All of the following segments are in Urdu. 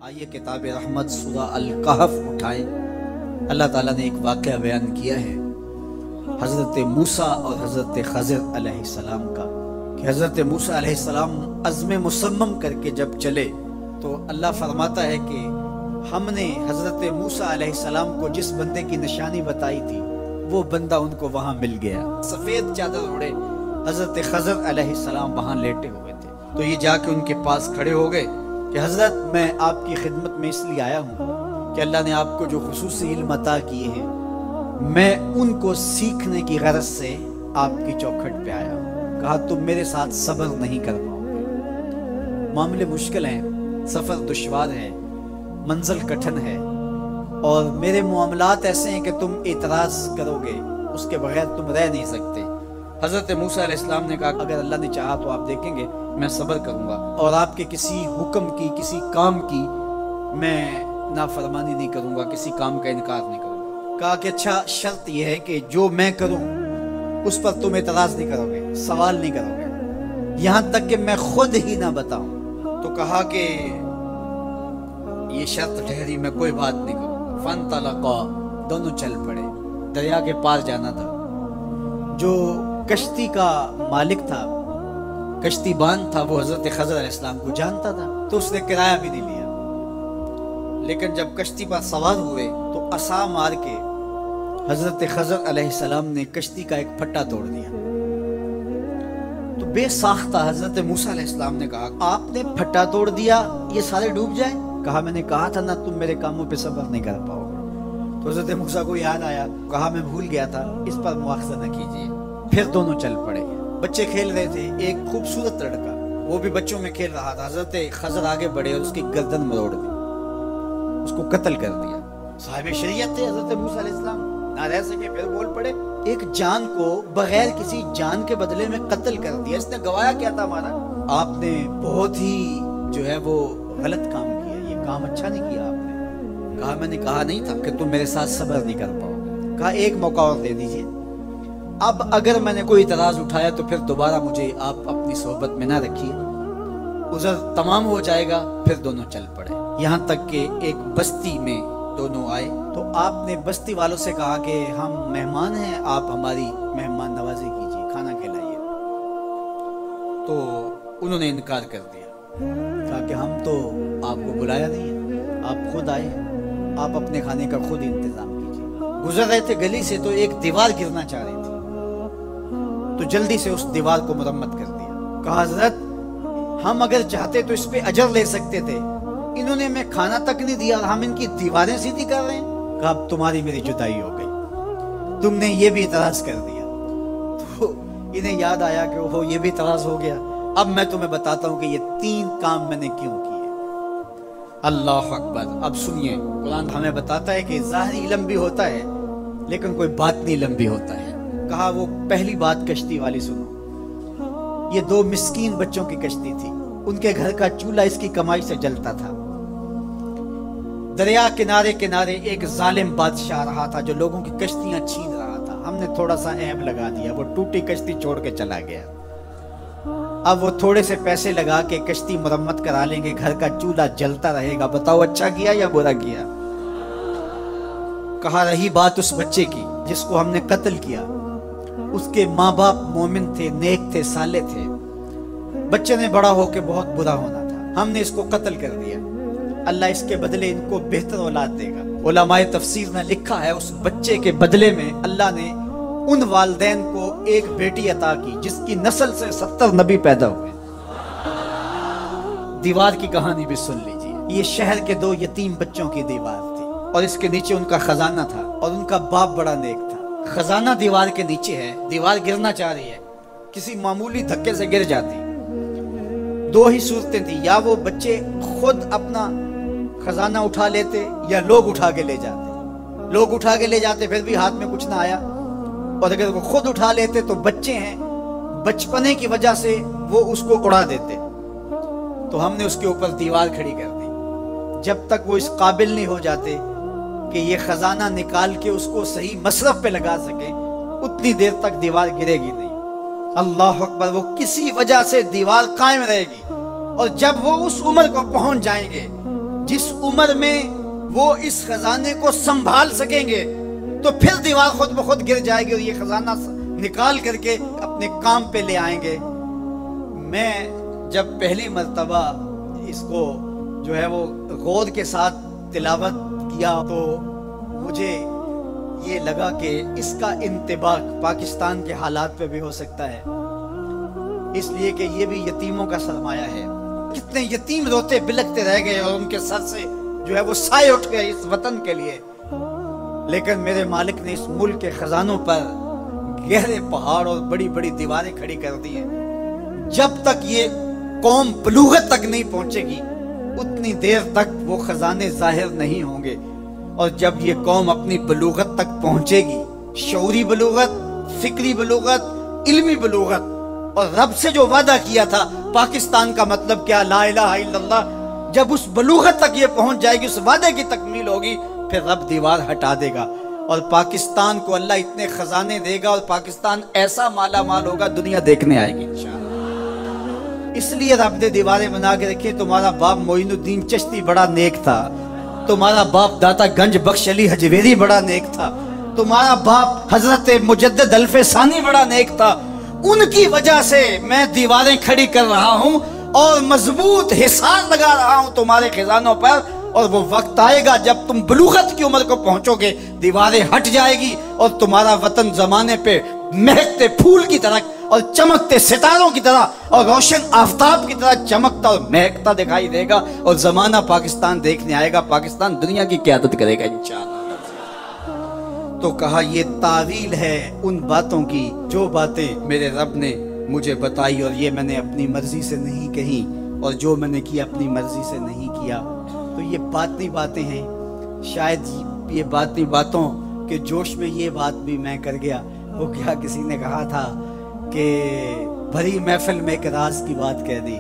آئیے کتاب رحمت سورہ الکہف اٹھائیں۔ اللہ تعالیٰ نے ایک واقعہ بیان کیا ہے حضرت موسیٰ اور حضرت خضر علیہ السلام کا، کہ حضرت موسیٰ علیہ السلام عزم مصمم کر کے جب چلے تو اللہ فرماتا ہے کہ ہم نے حضرت موسیٰ علیہ السلام کو جس بندے کی نشانی بتائی تھی وہ بندہ ان کو وہاں مل گیا۔ سفید چادر اوڑے حضرت خضر علیہ السلام وہاں لیٹے ہوئے تھے، تو یہ جا کے ان کے پاس کھڑے ہو گئے کہ حضرت میں آپ کی خدمت میں اس لیے آیا ہوں کہ اللہ نے آپ کو جو خصوصی علم عطا کیے ہیں میں ان کو سیکھنے کی غرض سے آپ کی چوکھٹ پہ آیا ہوں۔ کہا تم میرے ساتھ صبر نہیں کر پاؤ گے، معاملے مشکل ہیں، سفر دشوار ہے، منزل کٹھن ہے، اور میرے معاملات ایسے ہیں کہ تم اعتراض کرو گے اس کے بغیر تم رہ نہیں سکتے۔ حضرت موسیٰ علیہ السلام نے کہا اگر اللہ نے چاہا تو آپ دیکھیں گے میں صبر کروں گا اور آپ کے کسی حکم کی کسی کام کی میں نافرمانی نہیں کروں گا، کسی کام کا انکار نہیں کروں گا۔ کہا کہ اچھا شرط یہ ہے کہ جو میں کروں اس پر تم اعتراض نہیں کرو گے، سوال نہیں کرو گے، یہاں تک کہ میں خود ہی نہ بتاؤں۔ تو کہا کہ یہ شرط ٹھہری، میں کوئی بات نہیں کروں گا۔ فانطلقا، دونوں چل پڑے، دریا کے پار جانا تھا۔ جو کشتی کا مالک تھا، کشتی باندھ تھا، وہ حضرت خضر علیہ السلام کو جانتا تھا تو اس نے کرایہ بھی نہیں لیا، لیکن جب کشتی پر سوار ہوئے تو عصا مار کے حضرت خضر علیہ السلام نے کشتی کا ایک پھٹا توڑ دیا۔ تو بے ساختہ حضرت موسیٰ علیہ السلام نے کہا آپ نے پھٹا توڑ دیا، یہ سارے ڈوب جائیں؟ کہا میں نے کہا تھا نا تم میرے کاموں پہ صبر نہیں کر پاؤ گے۔ تو حضرت موسیٰ کو یاد آیا، کہا میں بھول گیا تھا، اس پر مواخذہ نہ کیجیے۔ پھر دونوں چل پڑے، بچے کھیل رہے تھے، ایک خوبصورت لڑکا وہ بھی بچوں میں کھیل رہا تھا۔ حضرت خضر آگے بڑھے اور اس کی گردن مروڑ دی، اس کو قتل کر دیا۔ صاحب شریعت تھے حضرت موسیٰ علیہ السلام، نہ رہ سکے، پھر بول پڑے ایک جان کو بغیر کسی جان کے بدلے میں قتل کر دیا، اس نے گوایا کیا تھا ہمارا؟ آپ نے بہت ہی جو ہے وہ غلط کام کیا، یہ کام اچھا نہیں کیا آپ نے۔ کہا میں نے کہا نہیں تھا کہ تم میرے ساتھ صبر نہیں کر پاؤ گے۔ کہا ایک موقع اور دے دیجیے، اب اگر میں نے کوئی اعتراض اٹھایا تو پھر دوبارہ مجھے آپ اپنی صحبت میں نہ رکھیے، عذر تمام ہو جائے گا۔ پھر دونوں چل پڑے، یہاں تک کہ ایک بستی میں دونوں آئے تو آپ نے بستی والوں سے کہا کہ ہم مہمان ہیں، آپ ہماری مہمان نوازی کیجیے، کھانا کھلائیے۔ تو انہوں نے انکار کر دیا، کہا کہ ہم تو آپ کو بلایا نہیں ہے، آپ خود آئے ہیں، آپ اپنے کھانے کا خود انتظام کیجیے۔ گزر رہے تھے گلی سے تو ایک دیوار گرنا چاہ رہی تھی تو جلدی سے اس دیوار کو مرمت کر دیا۔ کہا حضرت ہم اگر چاہتے تو اس پہ اجر لے سکتے تھے، انہوں نے ہمیں کھانا تک نہیں دیا اور ہم ان کی دیواریں سیدھی کر رہے ہیں۔ کہا اب تمہاری میری جدائی ہو گئی، تم نے یہ بھی اعتراض کر دیا۔ تو انہیں یاد آیا کہ وہ یہ بھی اعتراض ہو گیا۔ اب میں تمہیں بتاتا ہوں کہ یہ 3 کام میں نے کیوں کیے۔ اللہ اکبر۔ اب سنیے، قرآن ہمیں بتاتا ہے کہ ظاہری علم بھی ہوتا ہے لیکن کوئی باطنی علم بھی ہوتا ہے۔ کہا وہ پہلی بات کشتی والی سنو، یہ 2 مسکین بچوں کی کشتی تھی، ان کے گھر کا چولہا اس کی کمائی سے جلتا تھا۔ دریا کنارے کنارے ایک ظالم بادشاہ رہا تھا جو لوگوں کی کشتیاں چھین رہا تھا، ہم نے تھوڑا سا عیب لگا دیا، وہ ٹوٹی کشتی چھوڑ کے چلا گیا۔ اب وہ تھوڑے سے پیسے لگا کے کشتی مرمت کرا لیں گے، گھر کا چولہا جلتا رہے گا، بتاؤ اچھا کیا یا برا کیا؟ کہا رہی بات اس بچے کی جس کو ہم نے قتل کیا، اس کے ماں باپ مومن تھے، نیک تھے، صالح تھے، بچے نے بڑا ہو کے بہت برا ہونا تھا، ہم نے اس کو قتل کر دیا، اللہ اس کے بدلے ان کو بہتر اولاد دے گا۔ علماء تفسیر نے لکھا ہے اس بچے کے بدلے میں اللہ نے ان والدین کو ایک بیٹی عطا کی جس کی نسل سے 70 نبی پیدا ہوئے۔ دیوار کی کہانی بھی سن لیجیے، یہ شہر کے 2 یتیم بچوں کی دیوار تھی اور اس کے نیچے ان کا خزانہ تھا اور ان کا باپ بڑا نیک تھا۔ خزانہ دیوار کے نیچے ہے، دیوار گرنا چاہ رہی ہے، کسی معمولی دھکے سے گر جاتی۔ 2 ہی صورتیں تھیں، یا وہ بچے خود اپنا خزانہ اٹھا لیتے یا لوگ اٹھا کے لے جاتے۔ لوگ اٹھا کے لے جاتے پھر بھی ہاتھ میں کچھ نہ آیا، اور اگر وہ خود اٹھا لیتے تو بچے ہیں، بچپنے کی وجہ سے وہ اس کو اڑا دیتے۔ تو ہم نے اس کے اوپر دیوار کھڑی کر دی، جب تک وہ اس قابل نہیں ہو جاتے کہ یہ خزانہ نکال کے اس کو صحیح مصرف پہ لگا سکیں، اتنی دیر تک دیوار گرے گی نہیں۔ اللہ اکبر۔ وہ کسی وجہ سے دیوار قائم رہے گی، اور جب وہ اس عمر کو پہنچ جائیں گے جس عمر میں وہ اس خزانے کو سنبھال سکیں گے تو پھر دیوار خود بخود گر جائے گی اور یہ خزانہ نکال کر کے اپنے کام پہ لے آئیں گے۔ میں جب پہلی مرتبہ اس کو جو ہے وہ غور کے ساتھ تلاوت کیا تو مجھے یہ لگا کہ اس کا انطباق پاکستان کے حالات پہ بھی ہو سکتا ہے، اس لیے کہ یہ بھی یتیموں کا سرمایہ ہے۔ کتنے یتیم روتے بلکتے رہ گئے اور ان کے سر سے جو ہے وہ سائے اٹھ گئے اس وطن کے لیے، لیکن میرے مالک نے اس ملک کے خزانوں پر گہرے پہاڑ اور بڑی بڑی دیواریں کھڑی کر دی ہیں۔ جب تک یہ قوم بلوغت تک نہیں پہنچے گی اتنی دیر تک وہ خزانے ظاہر نہیں ہوں گے، اور جب یہ قوم اپنی بلوغت تک پہنچے گی، شعوری بلوغت، فکری بلوغت، علمی بلوغت، اور رب سے جو وعدہ کیا تھا پاکستان کا مطلب کیا، لا الہ الا اللہ، جب اس بلوغت تک یہ پہنچ جائے گی، اس وعدے کی تکمیل ہوگی، پھر رب دیوار ہٹا دے گا اور پاکستان کو اللہ اتنے خزانے دے گا اور پاکستان ایسا مالا مال ہوگا دنیا دیکھنے آئے گی انشاءاللہ۔ اس لیے رب نے دیواریں بنا کے رکھی۔ تمہارا باپ معین الدین چشتی بڑا نیک تھا، تمہارا باپ داتا گنج بخش علی حجویری بڑا نیک تھا، تمہارا باپ حضرت مجدد الف ثانی بڑا نیک تھا، ان کی وجہ سے میں دیواریں کھڑی کر رہا ہوں اور مضبوط حصار لگا رہا ہوں تمہارے خزانوں پر، اور وہ وقت آئے گا جب تم بلوغت کی عمر کو پہنچو گے، دیواریں ہٹ جائے گی اور تمہارا وطن زمانے پہ مہکتے پھول کی طرح اور چمکتے ستاروں کی طرح اور روشن آفتاب کی طرح چمکتا اور مہکتا دکھائی دے گا، اور زمانہ پاکستان دیکھنے آئے گا، پاکستان دنیا کی قیادت کرے گا انشاءاللہ۔ تو کہا یہ تعویل ہے ان باتوں کی جو باتیں میرے رب نے مجھے بتائی، اور یہ میں نے اپنی مرضی سے نہیں کہی، اور جو میں نے کیا اپنی مرضی سے نہیں کیا۔ تو یہ باطنی باتیں ہیں، شاید یہ باطنی باتوں کے جوش میں یہ بات بھی میں کر گیا۔ وہ کیا کسی نے کہا تھا کہ بھری محفل میں ایک راز کی بات کہہ دی،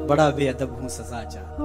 بڑا بے ادب ہوں سزا چاہ۔